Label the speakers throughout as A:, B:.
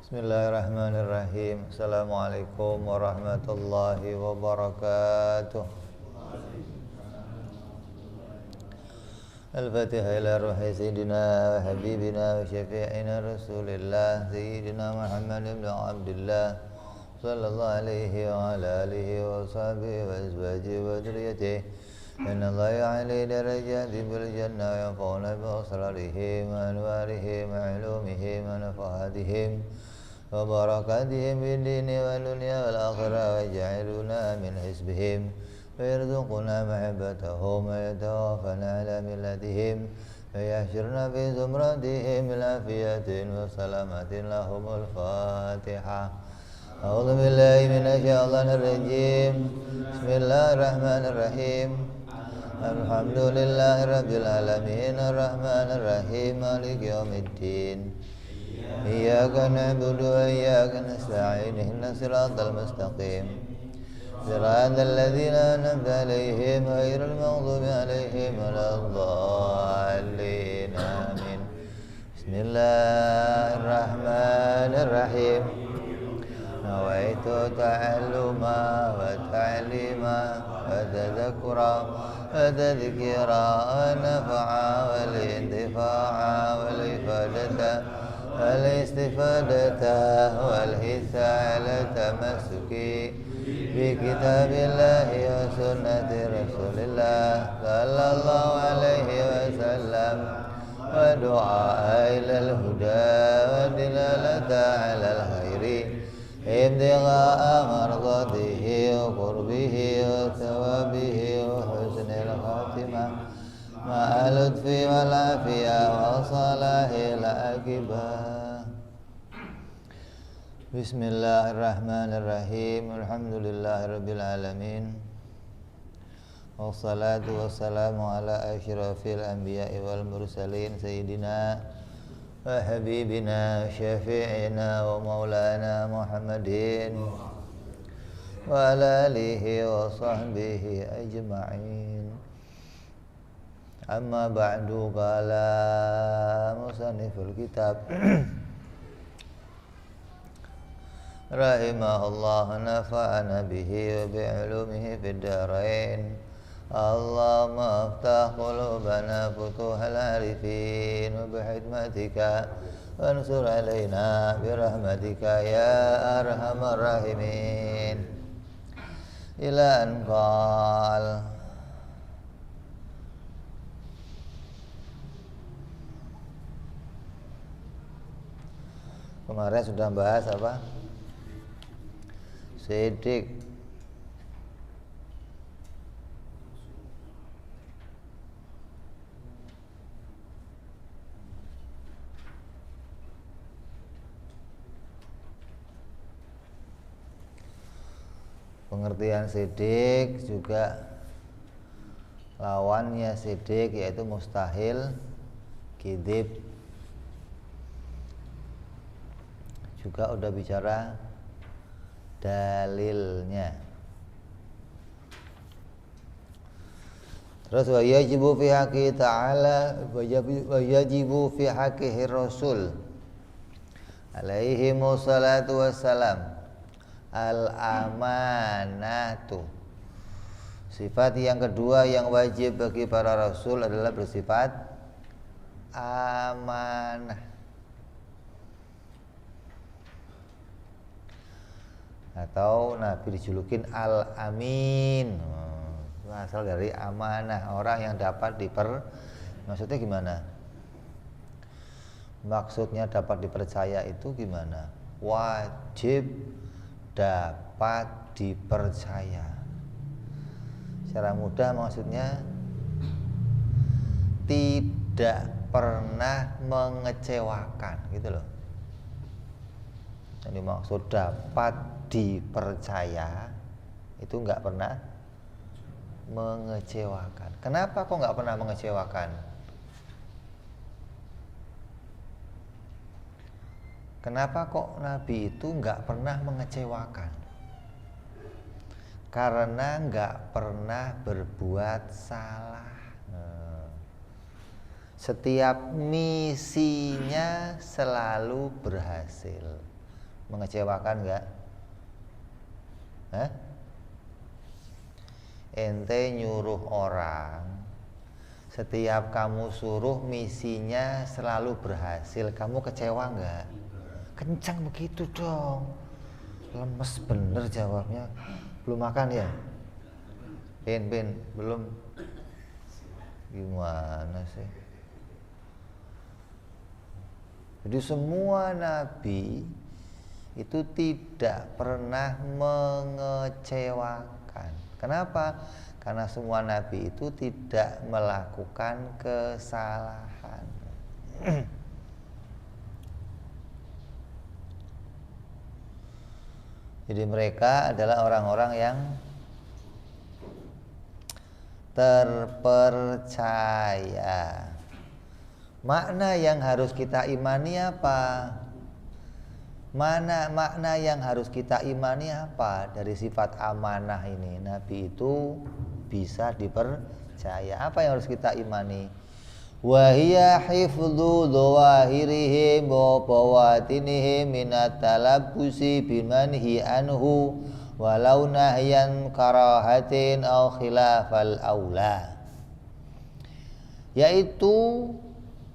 A: Bismillahirrahmanirrahim. Assalamualaikum warahmatullahi wabarakatuh. Al-Fatihah ila ruhi Sayyidina wa Habibina wa Syafi'ina Rasulillah Sayyidina Muhammad ibn Abdullah sallallahu alaihi wa ala alihi wa sahbihi wa azwajihi wa dhurriyyatihi. Inna Allah ya'ali darajati bil jannah wa yanfa'una bi asrarihim wa anwarihim wa ulumihim wa nafahatihim wa barakatihim bid dini wal dunya wal akhirah wa ja'aluna min hisbihim wa yarzuquna mahabbatahum wa yatawaffana ala millatihim wa yahshurna fi zumratihim bil afiyatin wa salamatin lahumul Fatihah. A'udzu billahi minasy syaithanir rajim. Bismillahirrahmanirrahim. Alhamdulillahi rabbil alamin arrahmanir rahim maliki yaumiddin. Iyyaka na'budu wa iyyaka nasta'in ihdinas siratal mustaqim siratal ladzina an'amta 'alaihim ghairil maghdubi 'alaihim waladdallin amin. Bismillahirrahmanirrahim. Nawaitu ta'alluma wa ta'lima wa tadhakkura wa tadhkira wa nafa'a wal intifa'a wal ifadata al-istifadata wal-hitha ala tamassuki bi kitabillahi wa sunnati rasulillah sallallahu alaihi wasallam wa du'a ilal huda wa dilalata ala al-khairi ibtigha'a mardatihi wa qurbihi wa thawabihi wa husnil khatimah ma'a lutfi wal afiyah wa salahil akibah. Bismillahirrahmanirrahim. Alhamdulillahirabbil alamin. Wassalatu wassalamu ala asyrafil anbiya'i wal mursalin sayyidina wa habibina syafi'ina wa maulana Muhammadin wa ala alihi wa sahbihi ajma'in. Amma ba'du, qala musanniful kitab rahimahullah nafa'ana bihi wa bi'ulumihi fid darain. Allahumma aftah qulubana futuhal arifin wa bihikmatika wansur alaina birahmatika ya arhamar rahimin. Ila an qala. Kemarin sudah bahas apa? Sidik. Pengertian sidik juga lawannya sidik yaitu mustahil, kidib. Juga udah bicara dalilnya. Terus wa yajibu fi haqqi ta'ala wa yajibu fi haqqihi rasul alaihi wassalatu wassalam al amanatu. Sifat yang kedua yang wajib bagi para rasul adalah bersifat amanah. Atau Nabi dijulukin Al-Amin, asal dari amanah, orang yang dapat maksudnya gimana? Maksudnya dapat dipercaya itu gimana? Wajib dapat dipercaya. Secara mudah maksudnya tidak pernah mengecewakan, gitu loh. Jadi maksud dapat dipercaya itu nggak pernah mengecewakan. Kenapa kok nggak pernah mengecewakan? Kenapa kok Nabi itu nggak pernah mengecewakan? Karena nggak pernah berbuat salah. Setiap misinya selalu berhasil. Mengecewakan enggak? Hah? Ente nyuruh orang, setiap kamu suruh misinya selalu berhasil, kamu kecewa enggak? Kencang begitu dong. Lemes bener jawabnya. Belum makan ya? Bin, belum. Gimana sih? Jadi semua nabi itu tidak pernah mengecewakan. Kenapa? Karena semua nabi itu tidak melakukan kesalahan. Jadi mereka adalah orang-orang yang terpercaya. Makna yang harus kita imani apa? Makna yang harus kita imani apa? Dari sifat amanah ini, Nabi itu bisa dipercaya. Apa yang harus kita imani? Wa hiya hifdzu dhawahirihim wa bawatinihim minat talabbusi bimanhi anhu walau nahyan karahatin aw khilafal aula, yaitu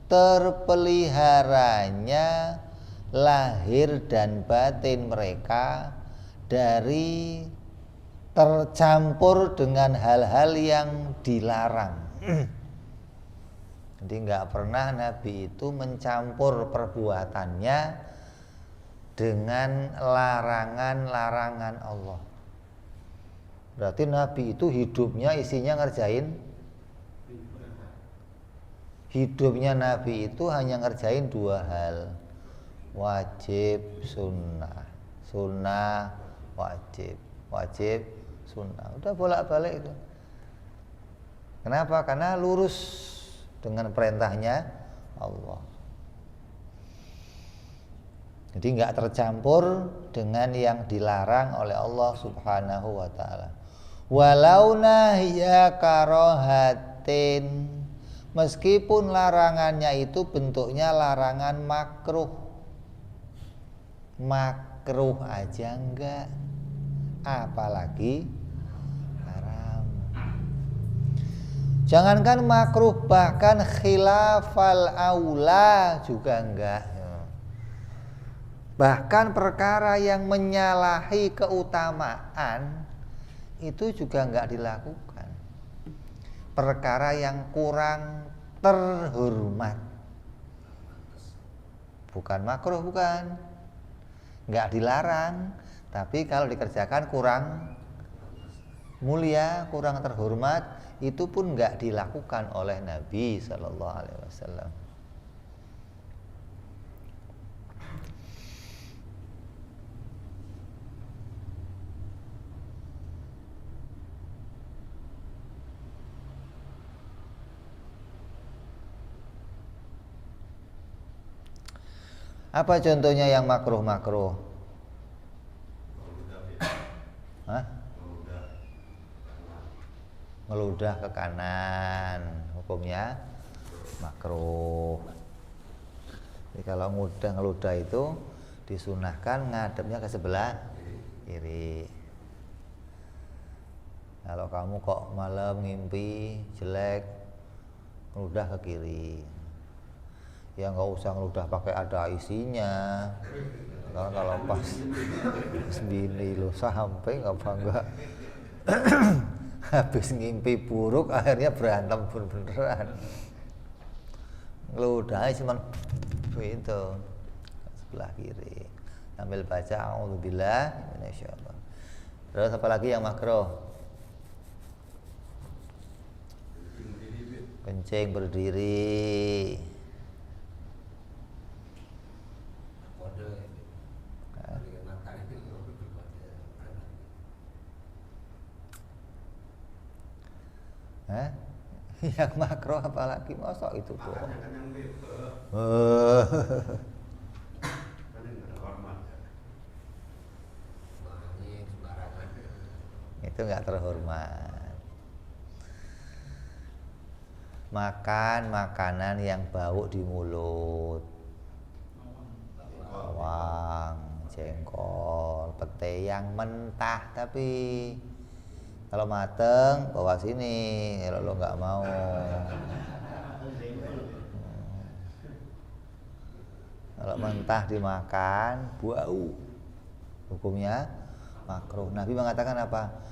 A: terpeliharanya lahir dan batin mereka dari tercampur dengan hal-hal yang dilarang. Jadi nggak pernah Nabi itu mencampur perbuatannya dengan larangan-larangan Allah. Berarti Nabi itu hidupnya isinya ngerjain. Hidupnya Nabi itu hanya ngerjain dua hal, wajib, sunnah, sunnah, wajib, wajib, sunnah. Udah bolak-balik itu. Kenapa? Karena lurus dengan perintahnya Allah. Jadi nggak tercampur dengan yang dilarang oleh Allah Subhanahu wa ta'ala. Walau nahya karohatin, meskipun larangannya itu bentuknya larangan makruh. Makruh aja enggak, apalagi haram. Jangankan makruh, bahkan khilafal aula juga enggak. Bahkan perkara yang menyalahi keutamaan itu juga enggak dilakukan. Perkara yang kurang terhormat, bukan makruh, bukan, nggak dilarang, tapi kalau dikerjakan kurang mulia, kurang terhormat, itu pun nggak dilakukan oleh Nabi Sallallahu Alaihi Wasallam. Apa contohnya yang makruh-makruh? Hah? Ngeludah ke kanan, hukumnya makruh. Jadi kalau ngeludah itu disunahkan ngadepnya ke sebelah kiri. Kalau kamu kok malam ngimpi jelek, ngeludah ke kiri. Ya nggak usah ngeludah pakai ada isinya. Karena kalau pas bini lo sampai nggak bangga habis ngimpi buruk akhirnya berantem pun beneran. Ngeludahnya cuman itu sebelah kiri sambil baca a'udzubillah minasyaitonir. Terus apa lagi yang makruh? Kencing berdiri. Yang makro apalagi, masa itu tuh. Itu nggak terhormat. Makan makanan yang bau di mulut, bawang, jengkol, pete yang mentah, tapi kalau mateng bawa sini kalau lo nggak mau. Kalau mentah dimakan bau, hukumnya makruh. Nabi mengatakan apa?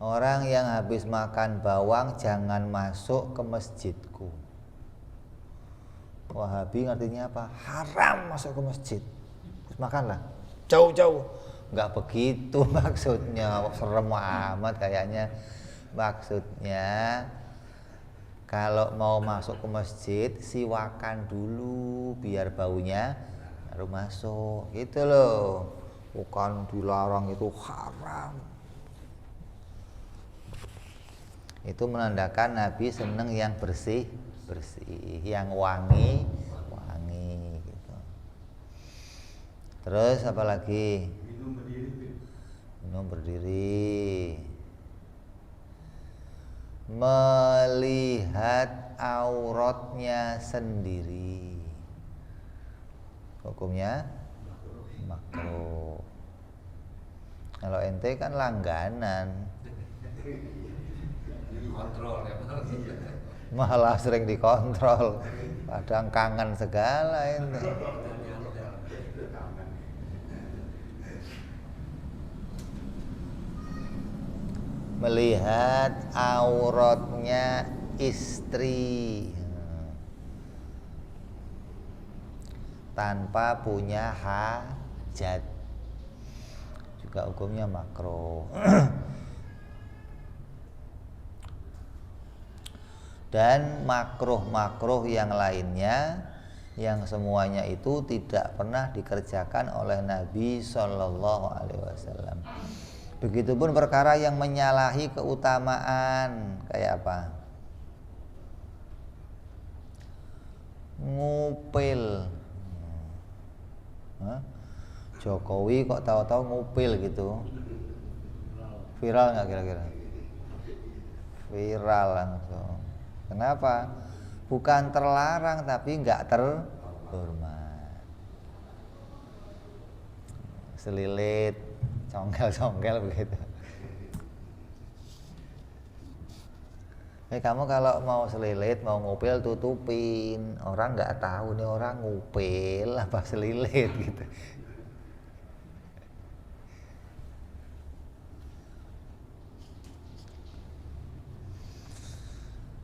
A: Orang yang habis makan bawang jangan masuk ke masjidku. Wahabi artinya apa? Haram masuk ke masjid. Terus makanlah, jauh-jauh. Enggak begitu maksudnya, serem amat kayaknya. Maksudnya kalau mau masuk ke masjid siwakan dulu biar baunya baru masuk. Gitu loh. Bukan dilarang, itu haram. Itu menandakan Nabi seneng yang bersih, yang wangi gitu. Terus apa lagi? Minum berdiri. Melihat auratnya sendiri. Hukumnya makruh. Kalau ente kan langganan. Kontrol ya. Malah sering dikontrol. Kadang kangen segala ini. Melihat auratnya istri tanpa punya hajat juga hukumnya makruh. Dan makruh-makruh yang lainnya yang semuanya itu tidak pernah dikerjakan oleh Nabi Shallallahu Alaihi Wasallam. Begitupun perkara yang menyalahi keutamaan, kayak apa? Ngupil. Jokowi kok tahu-tahu ngupil gitu. Viral nggak kira-kira? Viral langsung. Kenapa? Bukan terlarang tapi nggak terhormat. Selilit, congkel-congkel begitu. Kamu kalau mau selilit, mau ngupil tutupin. Orang nggak tahu nih orang ngupil apa selilit gitu.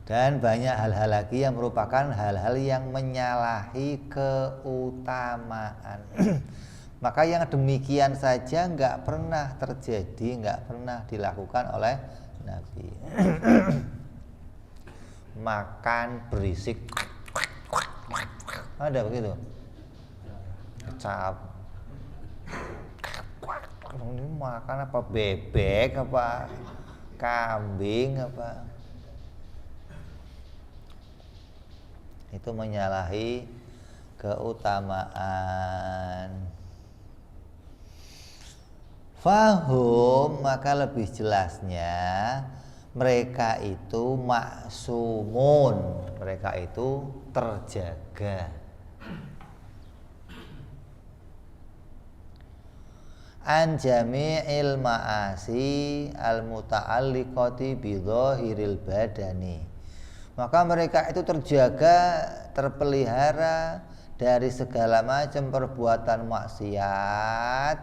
A: Dan banyak hal-hal lagi yang merupakan hal-hal yang menyalahi keutamaan. Maka yang demikian saja nggak pernah terjadi, nggak pernah dilakukan oleh Nabi. Makan berisik, ada begitu? Kecap. Ini makan apa? Bebek apa? Kambing apa? Itu menyalahi keutamaan. Fahum, maka lebih jelasnya mereka itu maksumun, mereka itu terjaga. An jami'il ma'asi al-muta'alliqati bi dhahiril badani. Maka mereka itu terjaga, terpelihara dari segala macam perbuatan maksiat,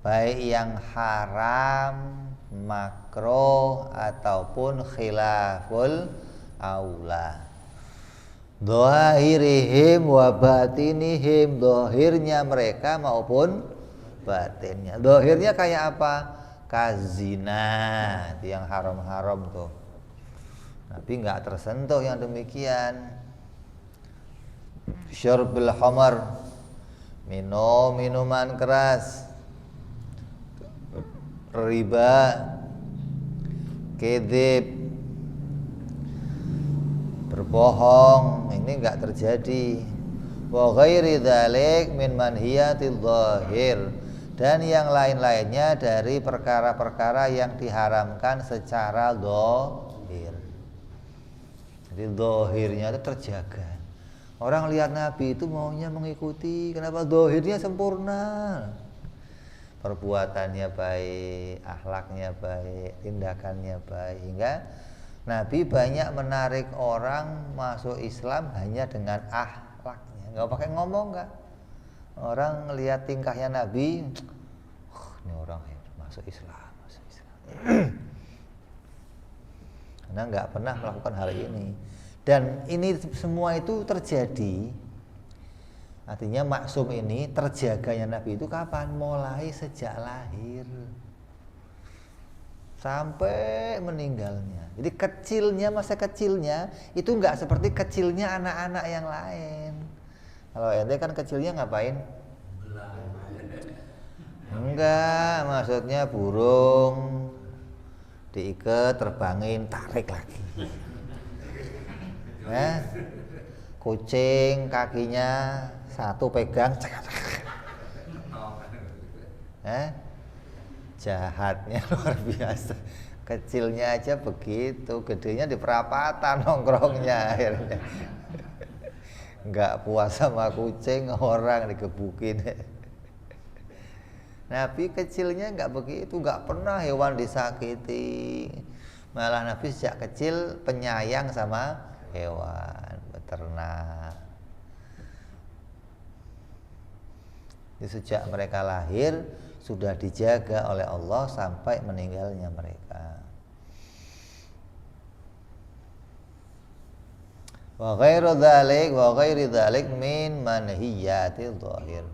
A: baik yang haram, makruh ataupun khilaful aula. Dhahirihim wa batinihim, dhahirnya mereka maupun batinnya. Dhahirnya kayak apa? Kazina, itu yang haram-haram tuh. Tapi nggak tersentuh yang demikian. Syurbil khamar, minum minuman keras, riba, kedzib, berbohong, ini nggak terjadi. Wa ghairi dzalik min manhiyatil zahir, dan yang lain-lainnya dari perkara-perkara yang diharamkan secara zahir. Jadi zahirnya itu terjaga. Orang lihat Nabi itu maunya mengikuti, kenapa zahirnya sempurna? perbuatannya baik, akhlaknya baik, tindakannya baik, hingga Nabi banyak menarik orang masuk Islam hanya dengan akhlaknya, nggak pakai ngomong, nggak. Orang lihat tingkahnya Nabi, ini orang masuk Islam. Karena nggak pernah melakukan hal ini, dan ini semua itu terjadi. Artinya maksum ini terjaganya Nabi itu kapan? Mulai sejak lahir sampai meninggalnya. Jadi kecilnya, masa kecilnya itu enggak seperti kecilnya anak-anak yang lain. Kalau ente kan kecilnya ngapain? Enggak, maksudnya burung diikat, terbangin, tarik lagi. Kucing kakinya satu pegang, jahatnya luar biasa. Kecilnya aja begitu, gedenya di perapatan nongkrongnya akhirnya. Nggak puas sama kucing, orang digebukin. Nabi kecilnya nggak begitu, nggak pernah hewan disakiti. Malah Nabi sejak kecil penyayang sama hewan, beternak. Sejak mereka lahir sudah dijaga oleh Allah sampai meninggalnya mereka. Wa ghairi dzalik min manhiyatil zahir.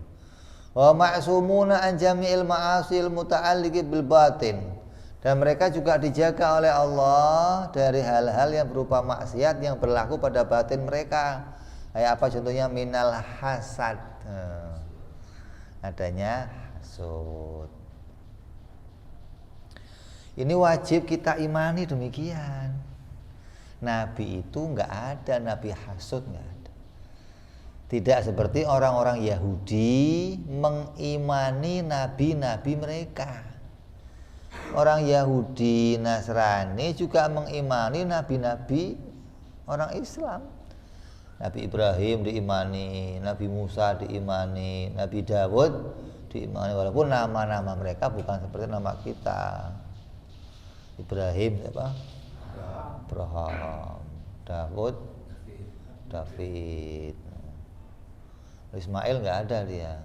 A: Wa ma'sumuna an jami'il ma'asil muta'alliqi bil batin. Dan mereka juga dijaga oleh Allah dari hal-hal yang berupa maksiat yang berlaku pada batin mereka. Kayak apa contohnya? Minal hasad. Adanya hasud. Ini wajib kita imani demikian. Nabi itu nggak ada nabi hasud, nggak ada. Tidak seperti orang-orang Yahudi mengimani nabi-nabi mereka. Orang Yahudi Nasrani juga mengimani nabi-nabi orang Islam. Nabi Ibrahim diimani, Nabi Musa diimani, Nabi Dawud diimani, walaupun nama-nama mereka bukan seperti nama kita. Ibrahim siapa? Abraham. Dawud, David. Ismail nggak ada dia.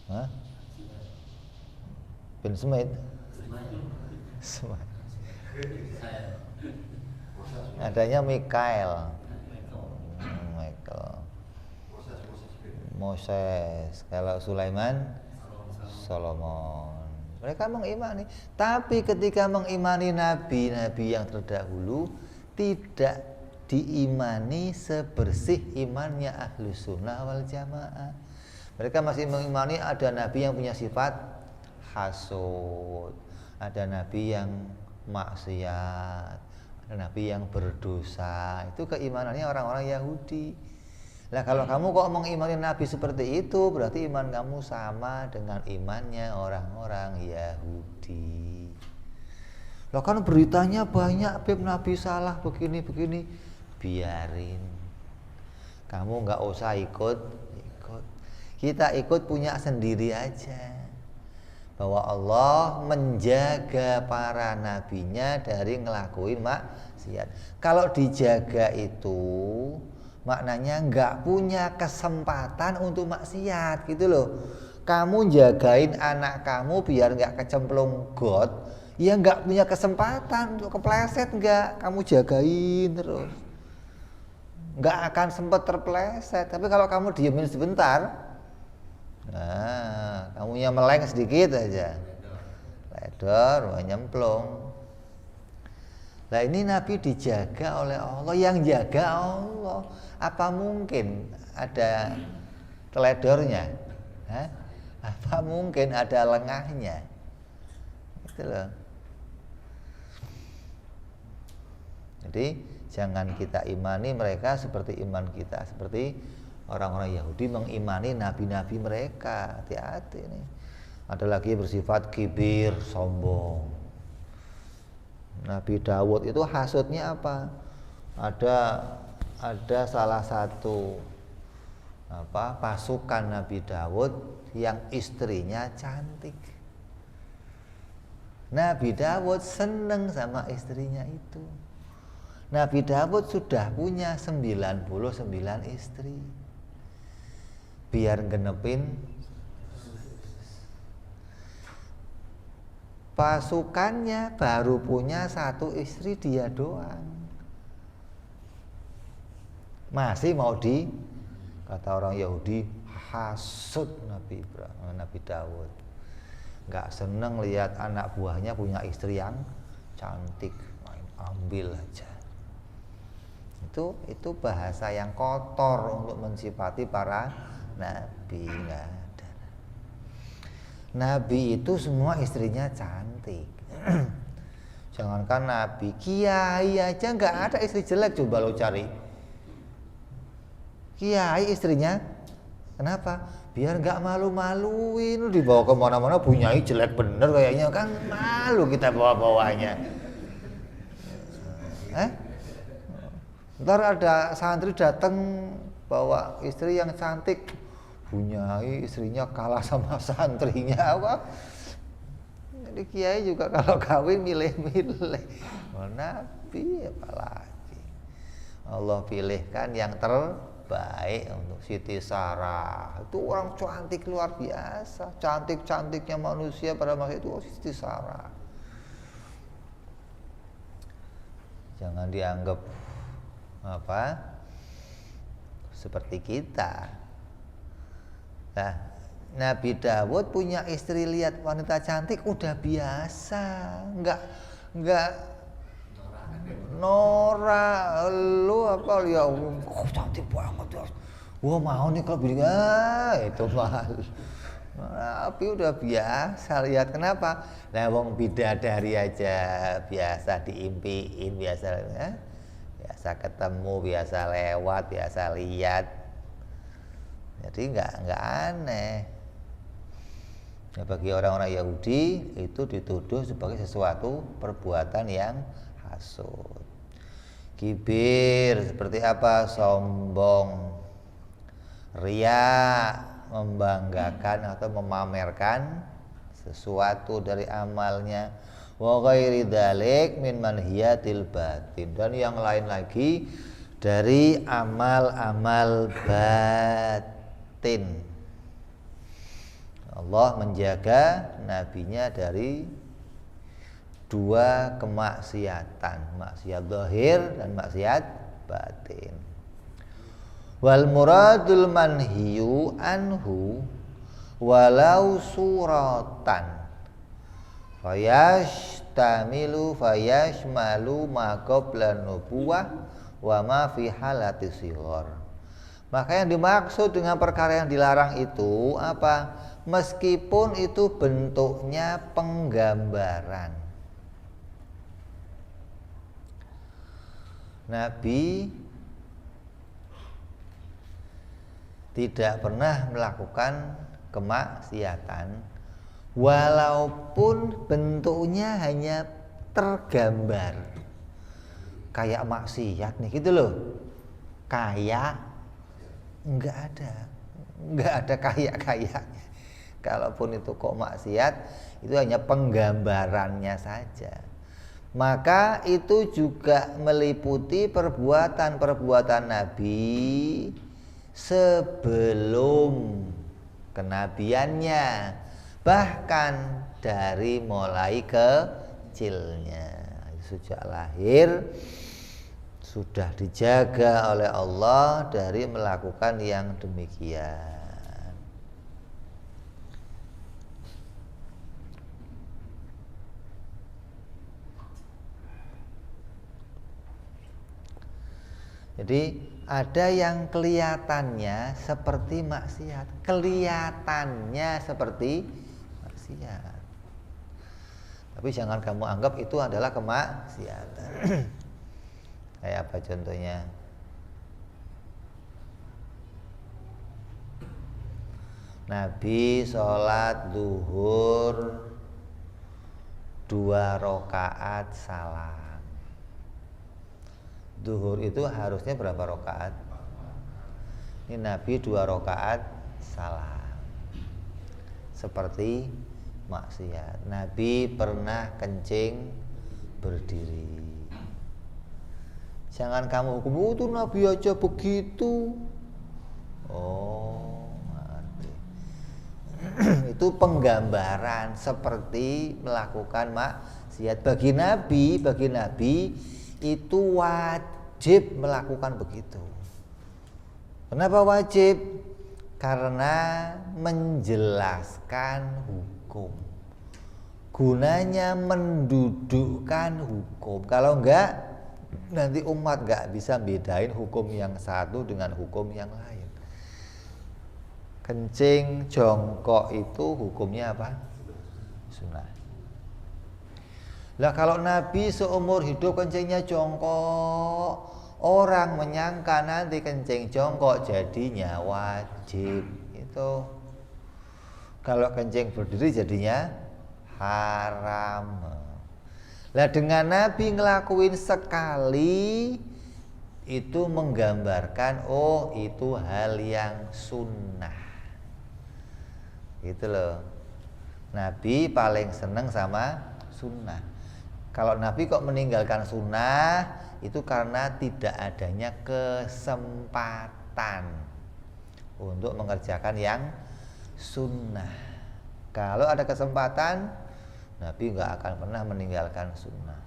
A: Hah? Bin Smith. Adanya Mikael, Moses. Kalau Sulaiman, Solomon. Mereka mengimani. Tapi ketika mengimani nabi-nabi yang terdahulu, tidak diimani sebersih imannya Ahlus Sunnah wal Jamaah. Mereka masih mengimani ada nabi yang punya sifat hasud, ada nabi yang maksiat, ada nabi yang berdosa. Itu keimanannya orang-orang Yahudi. Nah, kalau kamu kok mengimani nabi seperti itu, berarti iman kamu sama dengan imannya orang-orang Yahudi. Loh, kan beritanya banyak, Beb, nabi salah begini-begini. Biarin. Kamu nggak usah ikut. Kita ikut punya sendiri aja. Bahwa Allah menjaga para nabinya dari ngelakuin maksiat. Kalau dijaga itu maknanya nggak punya kesempatan untuk maksiat gitu loh. Kamu jagain anak kamu biar nggak kecemplung got, ya nggak punya kesempatan untuk kepleset, nggak. Kamu jagain terus, nggak akan sempat terpleset. Tapi kalau kamu diemin sebentar, nah, kamunya meleng sedikit aja, ledor, nyemplung. Nah, ini Nabi dijaga oleh Allah, yang jaga Allah. Apa mungkin ada teledornya? Hah? Apa mungkin ada lengahnya? Gitu loh. Jadi jangan kita imani mereka seperti iman kita, seperti orang-orang Yahudi mengimani nabi-nabi mereka. Hati-hati nih. Ada lagi bersifat kibir, sombong. Nabi Dawud itu hasudnya apa? Ada salah satu pasukan Nabi Daud yang istrinya cantik. Nabi Daud seneng sama istrinya itu. Nabi Daud sudah punya 99 istri. Biar genepin pasukannya baru punya 1 istri dia doang. Masih mau kata orang Yahudi hasut Nabi Daud. Nggak seneng lihat anak buahnya punya istri yang cantik, ambil aja. Itu bahasa yang kotor untuk mensifati para nabi. Nggak ada. Nabi itu semua istrinya cantik. Jangankan nabi, kiai aja nggak ada istri jelek. Coba lo cari kiai istrinya, kenapa? Biar nggak malu-maluin, dibawa kemana-mana punyai jelek bener kayaknya, kan malu kita bawa-bawanya. Ntar ada santri datang bawa istri yang cantik, punyai istrinya kalah sama santrinya, apa? Jadi kiai juga kalau kawin milih-milih. Nabi apalagi Allah pilihkan yang terbaik untuk Siti Sarah. Itu orang cantik luar biasa, cantik-cantiknya manusia pada masa itu Siti Sarah. Jangan dianggap seperti kita. Nah, Nabi Daud punya istri, lihat wanita cantik udah biasa, enggak Nora, lu apa ya, cantik banget ya. Wah mau nih kalau bini, itu mahal. Tapi udah biasa lihat, kenapa? Nah, wong bidadari aja biasa diimpiin, biasa ketemu, biasa lewat, biasa lihat. Jadi nggak aneh. Ya, bagi orang-orang Yahudi itu dituduh sebagai sesuatu perbuatan yang hasud. Kibir seperti apa? Sombong, riya, membanggakan atau memamerkan sesuatu dari amalnya. Wa ghairi dzalik min manhiyatil batin, dan yang lain lagi dari amal-amal batin. Allah menjaga nabinya dari 2 kemaksiatan, maksiat zahir dan maksiat batin. Wal muradul manhiyu anhu walau suratan fayashmalu ma qabla nubuwah wa ma fi halati sighar. Maka yang dimaksud dengan perkara yang dilarang itu apa? Meskipun itu bentuknya penggambaran. Nabi tidak pernah melakukan kemaksiatan walaupun bentuknya hanya tergambar. Kayak maksiat nih gitu loh. Kayak enggak ada kayak-kayaknya. Kalaupun itu kok maksiat, itu hanya penggambarannya saja. Maka itu juga meliputi perbuatan-perbuatan Nabi sebelum kenabiannya, bahkan dari mulai kecilnya. Sejak lahir sudah dijaga oleh Allah dari melakukan yang demikian. Jadi ada yang kelihatannya seperti maksiat, tapi jangan kamu anggap itu adalah kemaksiatan. Kayak apa contohnya? Nabi sholat zuhur 2 rakaat salam. Zuhur itu harusnya berapa rakaat? Ini Nabi 2 rakaat salam. Seperti maksiat. Nabi pernah kencing berdiri. Jangan kamu hukum, oh, itu Nabi aja begitu. Oh, ngerti. Itu penggambaran seperti melakukan maksiat. Bagi Nabi itu wajib melakukan begitu. Kenapa wajib? Karena menjelaskan hukum. Gunanya mendudukkan hukum. Kalau enggak, nanti umat enggak bisa bedain hukum yang satu dengan hukum yang lain. Kencing jongkok itu hukumnya apa? Sunnah. Lah kalau Nabi seumur hidup kencingnya jongkok, orang menyangka nanti kencing jongkok jadinya wajib. Itu kalau kencing berdiri jadinya haram. Lah dengan Nabi ngelakuin sekali itu menggambarkan oh itu hal yang sunnah. Gitu loh. Nabi paling seneng sama sunnah. Kalau Nabi kok meninggalkan sunnah itu karena tidak adanya kesempatan untuk mengerjakan yang sunnah. Kalau ada kesempatan, Nabi nggak akan pernah meninggalkan sunnah.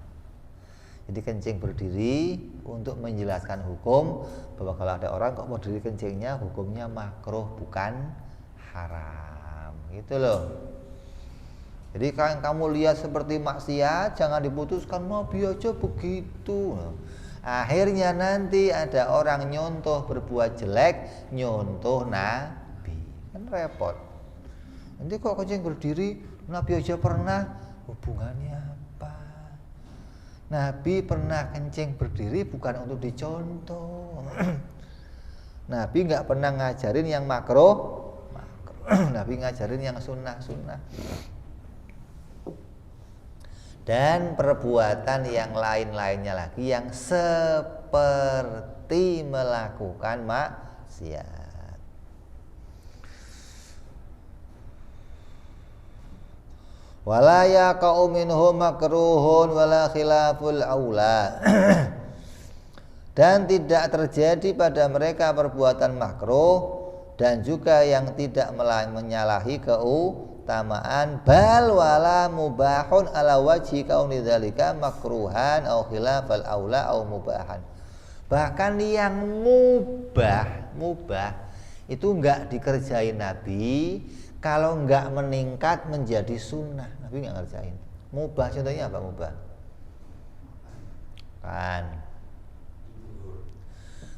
A: Jadi kencing berdiri untuk menjelaskan hukum bahwa kalau ada orang kok mau berdiri kencingnya hukumnya makruh bukan haram. Gitu loh. Jadi kalau kamu lihat seperti maksiat jangan diputuskan Nabi aja begitu. Akhirnya nanti ada orang nyontoh berbuat jelek, nyontoh Nabi. Kan repot. Nanti kok kencing berdiri Nabi aja pernah, hubungannya apa? Nabi pernah kencing berdiri bukan untuk dicontoh. Nabi nggak pernah ngajarin yang makruh. Nabi ngajarin yang sunnah. Dan perbuatan yang lain-lainnya lagi yang seperti melakukan maksiat. Wala yaqa'u minhu makruhun wala khilaful aula. Dan tidak terjadi pada mereka perbuatan makruh dan juga yang tidak menyalahi keutamaan bal wala mubahun ala wajhi kauni dzalika makruhan au khilafal aula au mubahan. Bahkan yang mubah itu enggak dikerjain Nabi kalau enggak meningkat menjadi sunnah. Nabi enggak ngerjain. Mubah contohnya apa mubah? Kan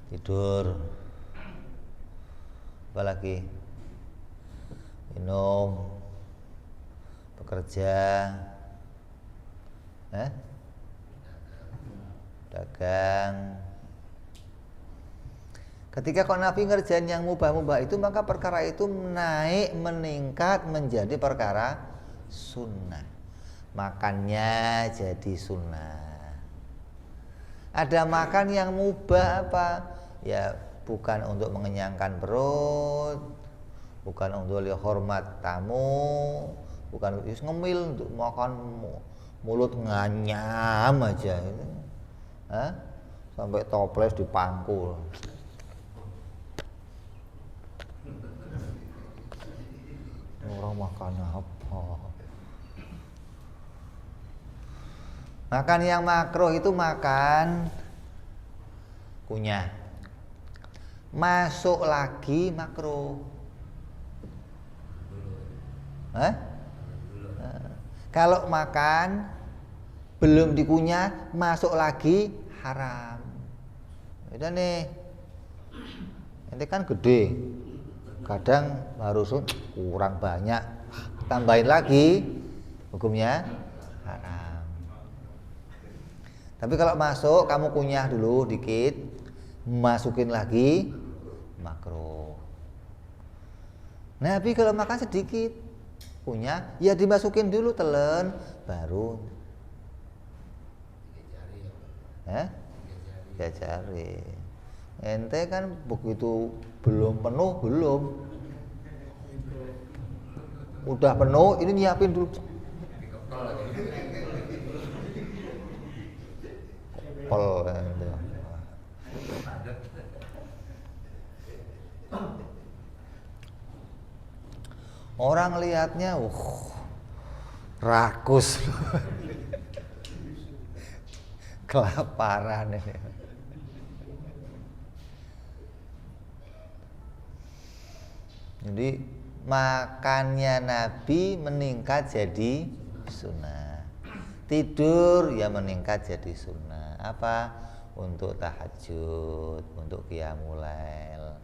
A: tidur. Apa lagi? Minum, bekerja, dagang. Ketika kok Nabi ngerjain yang mubah-mubah itu, maka perkara itu naik meningkat menjadi perkara sunnah. Makannya jadi sunnah. Ada makan yang mubah apa? Ya bukan untuk mengenyangkan perut, bukan untuk hormat tamu, bukan ngemil untuk makan mulut nganyam aja itu. Sampai toples dipangkul. Orang makan apa? Makan yang makruh itu makan kunyah. Masuk lagi makruh. Kalau makan belum dikunyah masuk lagi haram. Udah nih. Ini kan gede. Kadang harus kurang banyak. Tambahin lagi hukumnya haram. Tapi kalau masuk kamu kunyah dulu dikit, masukin lagi makruh. Nabi kalau makan sedikit kunyah, ya dimasukin dulu telan baru. Tiga jari. Ente kan begitu belum penuh, belum. Udah penuh, ini nyiapin dulu. Kepel ente. Orang lihatnya, rakus. Kelaparan ini. Jadi makannya Nabi meningkat jadi sunnah. Tidur ya meningkat jadi sunnah. Apa? Untuk tahajud, untuk qiyamul lail.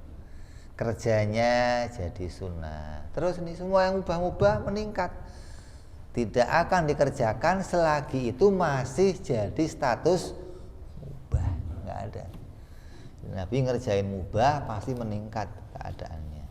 A: Kerjanya jadi sunnah. Terus ini semua yang mubah-mubah meningkat. Tidak akan dikerjakan selagi itu masih jadi status mubah. Nggak ada. Nabi ngerjain mubah pasti meningkat keadaannya.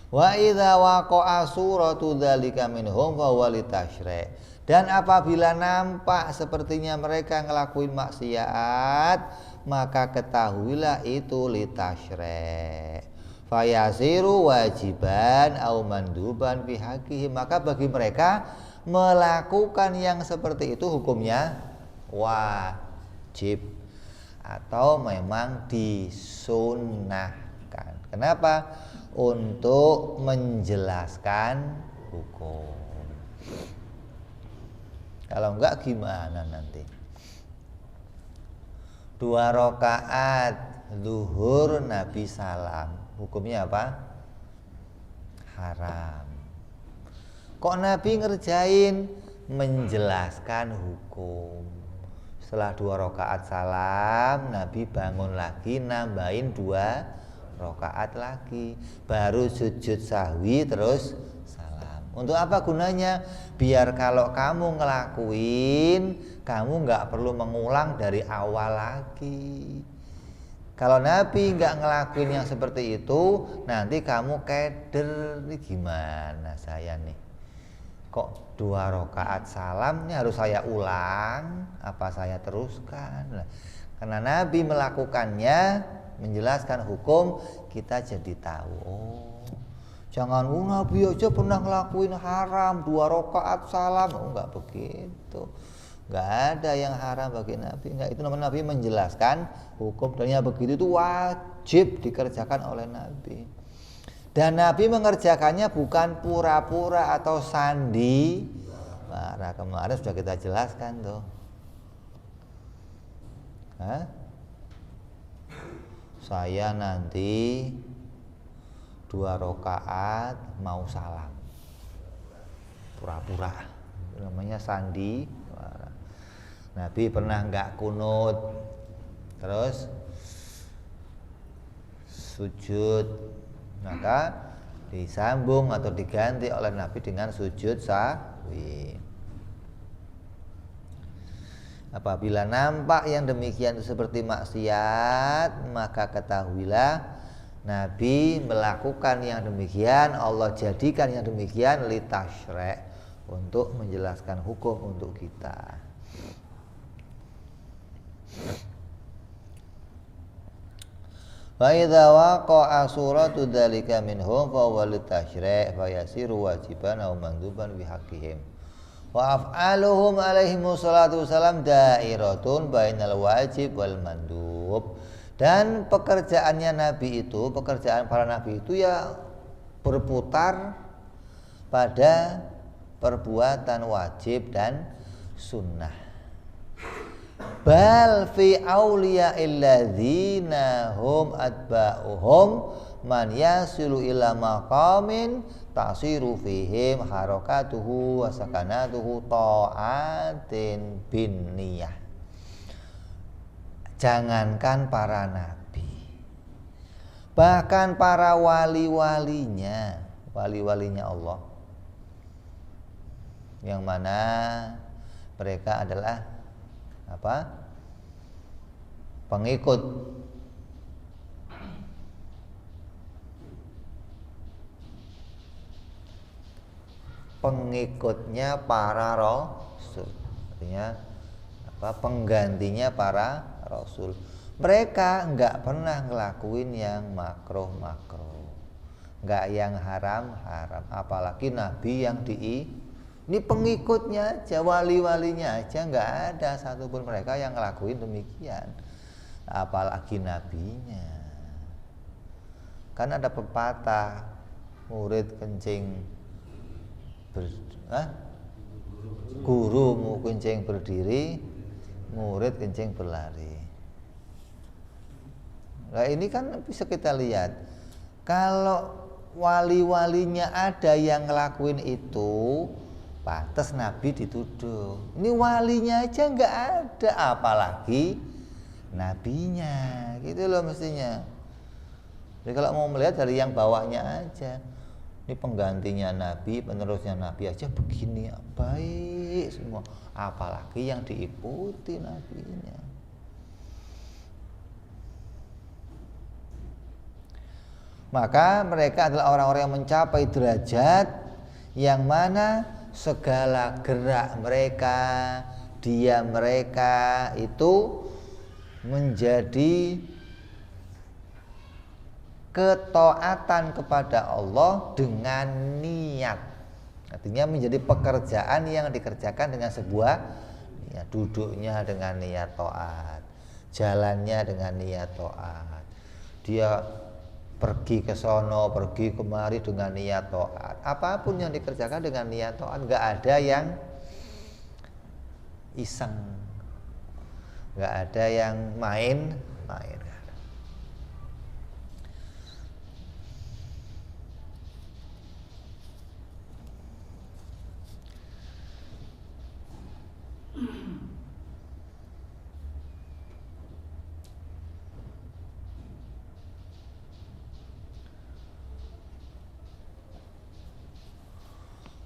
A: Wa idza waqa'a suratu dzalika minhum fa huwa litashri'. Dan apabila nampak sepertinya mereka ngelakuin maksiat, maka ketahuilah itu litashri'. Fayasiru wajiban au manduban fi haqqihim. Maka bagi mereka melakukan yang seperti itu hukumnya wajib atau memang disunnahkan. Kenapa? Untuk menjelaskan hukum. Kalau enggak gimana nanti? 2 rakaat zuhur Nabi salam, hukumnya apa? Haram. Kok Nabi ngerjain? Menjelaskan hukum. Setelah 2 rakaat salam, Nabi bangun lagi nambahin 2 rakaat lagi, baru sujud sahwi terus salam. Untuk apa gunanya? Biar kalau kamu ngelakuin, kamu nggak perlu mengulang dari awal lagi. Kalau Nabi nggak ngelakuin yang seperti itu, nanti kamu keder. Ini gimana saya nih? Kok 2 rakaat salam ini harus saya ulang? Apa saya teruskan? Nah, karena Nabi melakukannya, menjelaskan hukum, kita jadi tahu. Oh, jangan Nabi aja pernah ngelakuin haram 2 rakaat salam. Oh, enggak begitu. Enggak ada yang haram bagi Nabi. Enggak, itu namanya Nabi menjelaskan hukum, dan yang begitu itu wajib dikerjakan oleh Nabi. Dan Nabi mengerjakannya bukan pura-pura atau sandi. Nah, kemarin sudah kita jelaskan tuh. Saya nanti 2 rakaat mau salam, pura-pura, namanya sandi. Nabi pernah nggak kunut, terus sujud, maka disambung atau diganti oleh Nabi dengan sujud sahwi. Apabila nampak yang demikian itu seperti maksiat, maka ketahuilah Nabi melakukan yang demikian, Allah jadikan yang demikian litashri', untuk menjelaskan hukum untuk kita. Wa idza waqa'a suratu dzalika minhum fa huwa litashri' fa yasiru wajiban aw manduban bi haqqihim. Wa af'aluhum alaihi wassalatu wassalam dairatun bainal wajib wal mandub. Dan pekerjaannya Nabi itu, pekerjaan para Nabi itu ya berputar pada perbuatan wajib dan sunnah. Bal fi awliya'il ladzina hum atba'uhum man yasilu ila maqamin tasiru fihim harakatuhu wa sakanatuhu ta'atin bin niyah. Jangankan para nabi, bahkan para wali-walinya Allah, yang mana mereka adalah apa? Pengikutnya para rasul. Artinya penggantinya para rasul. Mereka nggak pernah ngelakuin yang makruh, nggak yang haram, apalagi nabi yang ini pengikutnya aja, wali-walinya aja nggak ada satupun mereka yang ngelakuin demikian, apalagi nabinya. Kan ada pepatah, murid kencing guru kencing berdiri, murid kencing berlari. Nah ini kan bisa kita lihat, kalau wali-walinya ada yang ngelakuin itu, pantas Nabi dituduh. Ini walinya aja nggak ada, apalagi nabinya, gitu loh mestinya. Jadi kalau mau melihat dari yang bawahnya aja, ini penggantinya Nabi, penerusnya Nabi aja begini, baik semua, apalagi yang diikuti nabinya. Maka mereka adalah orang-orang yang mencapai derajat yang mana segala gerak mereka, diam mereka itu menjadi ketaatan kepada Allah dengan niat. Artinya menjadi pekerjaan yang dikerjakan dengan sebuah niat, duduknya dengan niat taat, jalannya dengan niat taat. Dia pergi ke sono, pergi kemari dengan niat taat. Apapun yang dikerjakan dengan niat taat, nggak ada yang iseng, nggak ada yang main.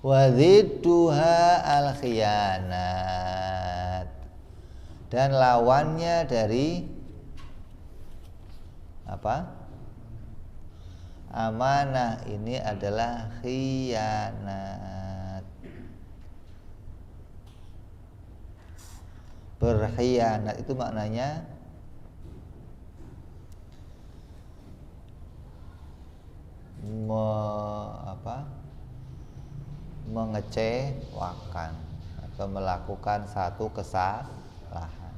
A: Wadidduha al-khiyanat, dan lawannya dari amanah ini adalah khiyanat. Berkhianat itu maknanya mengecewakan atau melakukan satu kesalahan,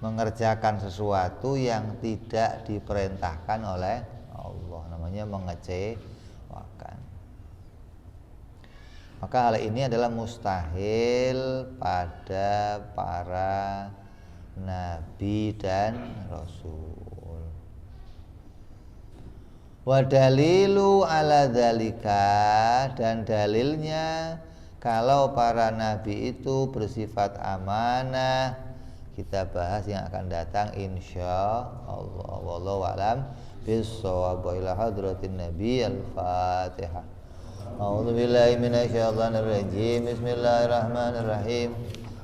A: mengerjakan sesuatu yang tidak diperintahkan oleh Allah, namanya mengecewakan. Maka hal ini adalah mustahil pada para nabi dan rasul. Wa dalilu ala dzalika, dan dalilnya kalau para nabi itu bersifat amanah kita bahas yang akan datang insyaallah. Wallahu a'lam bissawab. Wa ila hadratin nabi al-fatihah. A'udzu billahi minasyaitonir rajim. Bismillahirrahmanirrahim.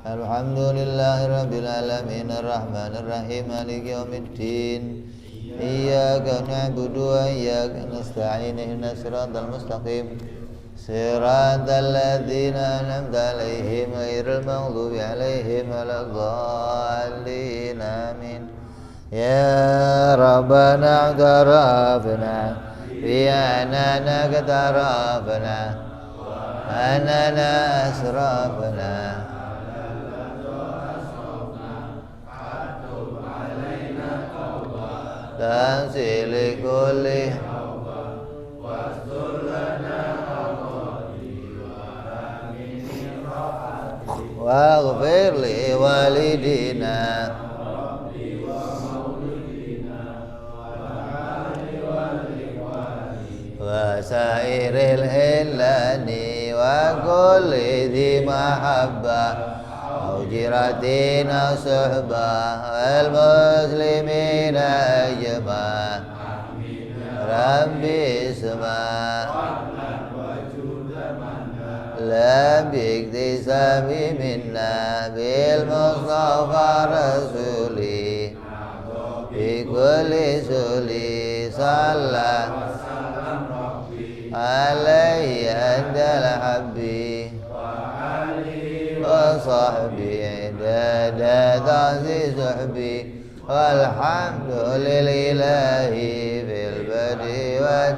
A: Alhamdulillahirabbil alamin arrahmanir rahim maliki yaumiddin. Iyyaka na'budu wa iyyaka nasta'in ihdinas siratal mustaqim siratal ladzina an'amta 'alaihim ghairil maghdubi 'alaihim waladdallin amin. Ya Rabbana a'tarafna bi annana qatarafna annana asrafna tanzil kulli waghfir li walidina wa sairil hillani wa kulli dhi mahabbah Ujiratin suhbah wal muslimin ajma Rabbi isma' lam biktisami minna bil mustafa rasuli bi kulli suli sallallahu alaihi andal habbi وصحبه عداد تعزيز صحبي والحمد لله في البدء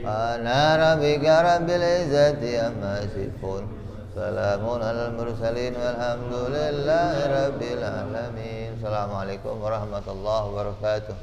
A: أنا ربك رب العزة عما يصفون سلام على المرسلين والحمد لله رب العالمين. Assalamualaikum warahmatullahi wabarakatuh.